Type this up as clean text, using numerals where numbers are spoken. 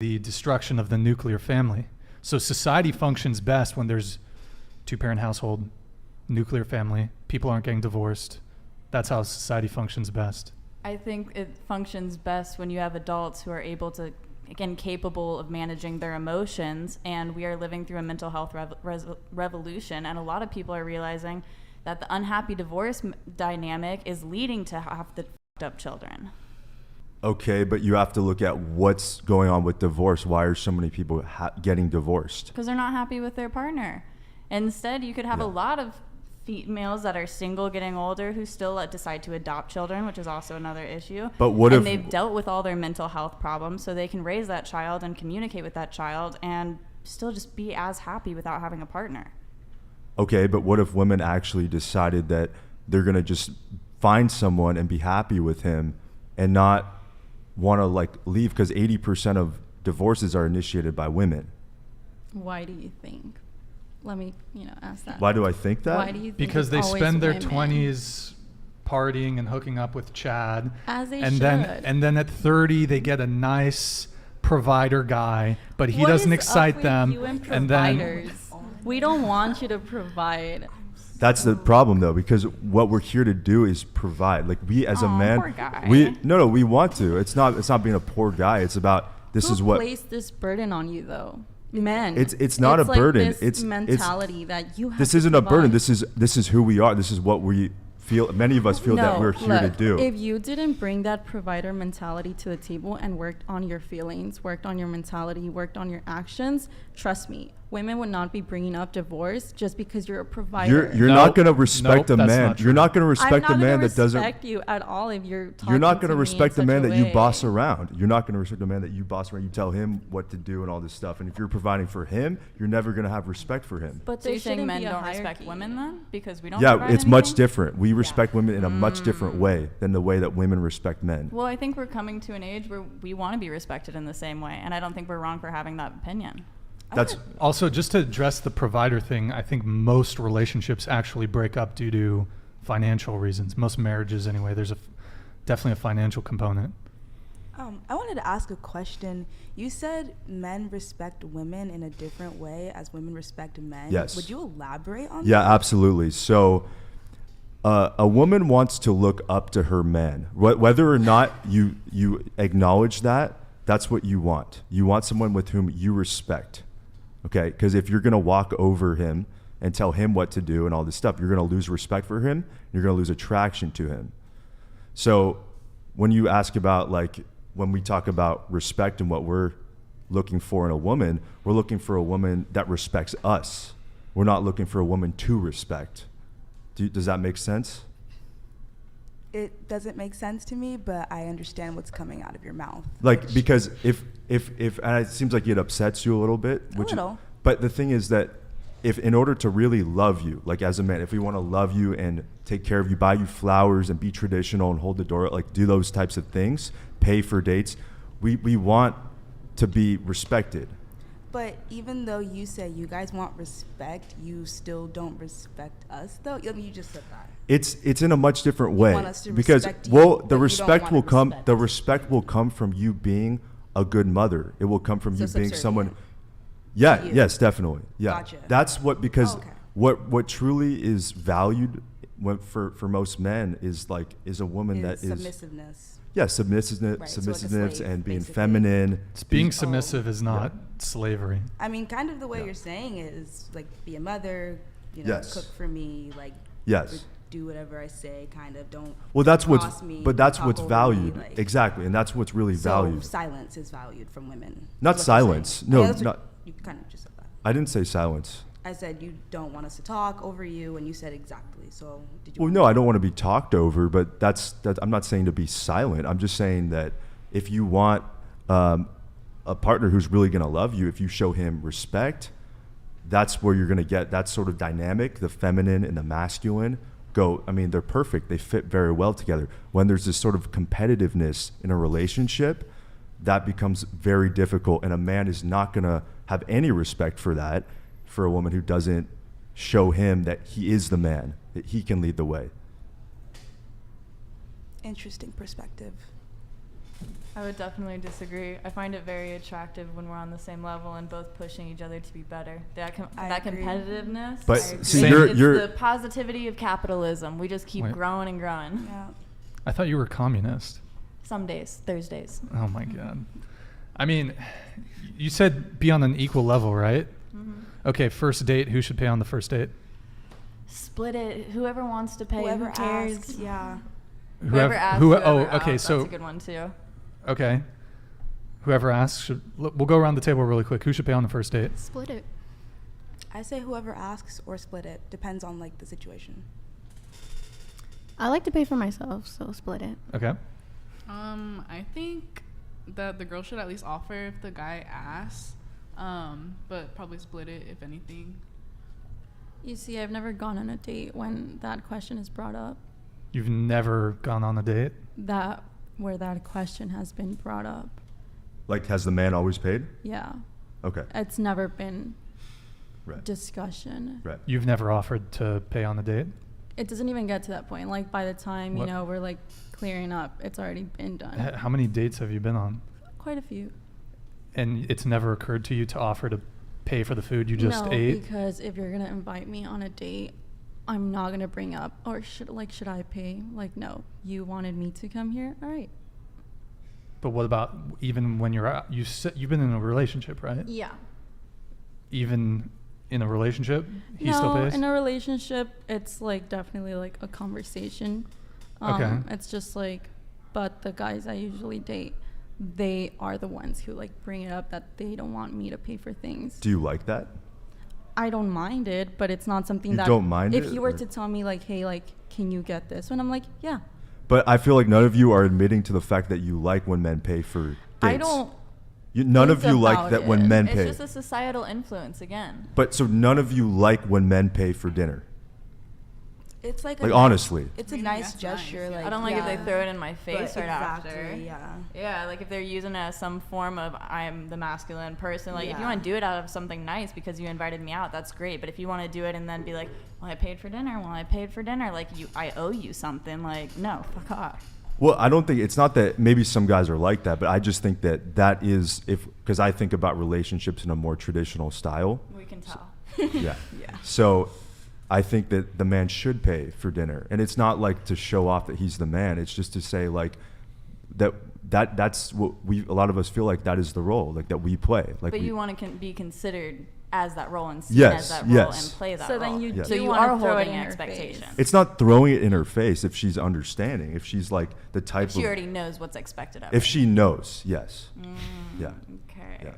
the destruction of the nuclear family. So society functions best when there's two-parent household, nuclear family, people aren't getting divorced. That's how society functions best. I think it functions best when you have adults who are able to, again, capable of managing their emotions, and we are living through a mental health revolution, and a lot of people are realizing that the unhappy divorce dynamic is leading to half the fucked up children. Okay, but you have to look at what's going on with divorce. Why are so many people getting divorced? Because they're not happy with their partner. Instead, you could have a lot of females that are single, getting older, who still decide to adopt children, which is also another issue. But what if they've dealt with all their mental health problems, so they can raise that child and communicate with that child and still just be as happy without having a partner? Okay, but what if women actually decided that they're going to just find someone and be happy with him and not want to like leave? Because 80% of divorces are initiated by women. Why do you think? Let me, ask that. Why do I think that? Why do you think Because it's they always spend their women? 20s partying and hooking up with Chad. As they and should. then at 30 they get a nice provider guy, but he What doesn't is excite up with them. you and And then providers? We don't want you to provide. That's the problem, though, because what we're here to do is provide. Like we, as a man, poor guy. we want to. It's not being a poor guy. It's about this Who is what placed this burden on you, though? Men. It's not a like burden. This It's mentality that you have. this to isn't a burden. provide. This is who we are. This is what we feel. Many of us feel that we're here to look, do. If you didn't bring that provider mentality to the table and worked on your feelings, worked on your mentality, worked on your actions, trust me, women would not be bringing up divorce just because you're a provider. You're Nope. not going to respect Nope, a that's man. not You're true. not going to respect a I'm not man gonna that doesn't. respect you at all if you're talking You're not going to respect me the in man such that a you boss way. around. You're not going to respect the man that you boss around. You tell him what to do and all this stuff. And if you're providing for him, you're never going to have respect for him. But So there you're saying shouldn't men be a don't respect hierarchy. women then? Because we don't Yeah, provide it's much anything? different. We respect women in a much different way than the way that women respect men. Well, I think we're coming to an age where we want to be respected in the same way, and I don't think we're wrong for having that opinion. That's also, just to address the provider thing, I think most relationships actually break up due to financial reasons. Most marriages anyway, there's definitely a financial component. I wanted to ask a question. You said men respect women in a different way as women respect men. Yes. Would you elaborate on Yeah, that? absolutely. So a woman wants to look up to her man. Whether or not you acknowledge that, that's what you want. You want someone with whom you respect. Okay? Because if you're going to walk over him and tell him what to do and all this stuff, you're going to lose respect for him. You're going to lose attraction to him. So when you ask about, like, when we talk about respect and what we're looking for in a woman, we're looking for a woman that respects us. We're not looking for a woman to respect. Does that make sense? It doesn't make sense to me, but I understand what's coming out of your mouth. Like, because if and it seems like it upsets you a little bit. Little. But the thing is that if in order to really love you, like as a man, if we want to love you and take care of you, buy you flowers and be traditional and hold the door, like do those types of things, pay for dates, we want to be respected. But even though you say you guys want respect, you still don't respect us, though? I mean, you just said that. It's in a much different way want us to because respect you, well, but the you don't respect wanna will come. respect The us. respect will come from you being a good mother. It will come from So you being someone. subservient. Yeah. you. Yes. Definitely. Yeah. Gotcha. That's what because Oh, okay. what truly is valued for most men is a woman that is submissiveness. submissiveness, Right, so like a submissiveness slave, and being basically. feminine. Being submissive is not slavery. I mean, kind of the way Yeah. you're saying it is like be a mother, Yes. cook for me, like Yes. do whatever I say, kind of don't. Well, that's cross me, but that's talk what's over valued me, like- exactly, and that's what's really So valued. silence is valued from women. Not is what you're silence. saying. No, Yeah, that's what not- You kind of just said that. I didn't say silence. I said you don't want us to talk over you, and you said exactly. So did you? Well, want no, I don't want to be talked over, but I'm not saying to be silent. I'm just saying that if you want a partner who's really going to love you, if you show him respect, that's where you're going to get that sort of dynamic, the feminine and the masculine. I mean, they're perfect. They fit very well together. When there's this sort of competitiveness in a relationship, that becomes very difficult, and a man is not going to have any respect for that, for a woman who doesn't show him that he is the man, that he can lead the way. Interesting perspective. I would definitely disagree. I find it very attractive when we're on the same level and both pushing each other to be better. I That agree. competitiveness. But I agree. see, it's you're the positivity of capitalism. We just keep Wait. growing and growing. Yeah. I thought you were communist. Some days, Thursdays. Oh my God. I mean, you said be on an equal level, right? Okay, first date. Who should pay on the first date? Split it. Whoever wants to pay. Whoever who cares? asks, yeah. Whoever asks. Oh, whoever okay. asks. So That's a good one too. okay. Whoever asks should. We'll go around the table really quick. Who should pay on the first date? Split it. I say whoever asks or split it. Depends on like the situation. I like to pay for myself, so split it. Okay. I think that the girl should at least offer if the guy asks, but probably split it if anything. You see, I've never gone on a date when that question is brought up. You've never gone on a date? Where that question has been brought up. Like, has the man always paid? Yeah. Okay. It's never been Right. discussion. Right. You've never offered to pay on the date? It doesn't even get to that point. Like by the time, What- we're like clearing up, it's already been done. How many dates have you been on? Quite a few. And it's never occurred to you to offer to pay for the food you just no, ate? because if you're gonna invite me on a date, I'm not gonna bring up or should I pay? Like, no, you wanted me to come here. All right. But what about even when you're out? You've been in a relationship, right? Yeah. Even in a relationship, he still No, pays? in a relationship, it's like definitely like a conversation. Okay. It's just like, but the guys I usually date, they are the ones who like bring it up that they don't want me to pay for things. Do you like that? I don't mind it, but it's not something You that don't mind if it, you were or- to tell me like, hey, like, can you get this? And I'm like, yeah. But I feel like none of you are admitting to the fact that you like when men pay for dates. I don't. None of think you like about that when it. men It's pay. just a societal influence again. But so none of you like when men pay for dinner. It's like Like, honestly. It's I a mean, nice that's gesture. nice, yeah. Like I don't like if yeah. they throw it in my face But right after. exactly, yeah. Yeah, like if they're using it as some form of I'm the masculine person. Like if you Yeah. want to do it out of something nice because you invited me out, that's great. But if you want to do it and then be like, well, I paid for dinner. Well, I paid for dinner. Like I owe you something. Like no, fuck off. Well, I don't think it's not that maybe some guys are like that, but I just think that is because I think about relationships in a more traditional style. We can tell. Yeah. Yeah. So I think that the man should pay for dinner. And it's not like to show off that he's the man. It's just to say like that's what a lot of us feel like that is the role like that we play. Like But we, you want to be considered as that role and seen Yes, as that role yes. and play that So role. then you Yes. So do you wanna are throw it holding in her expectations. face. it's not throwing it in her face if she's understanding, if she's like the type She of already knows what's expected of if her. she knows, yes. Yeah. Okay. Yeah.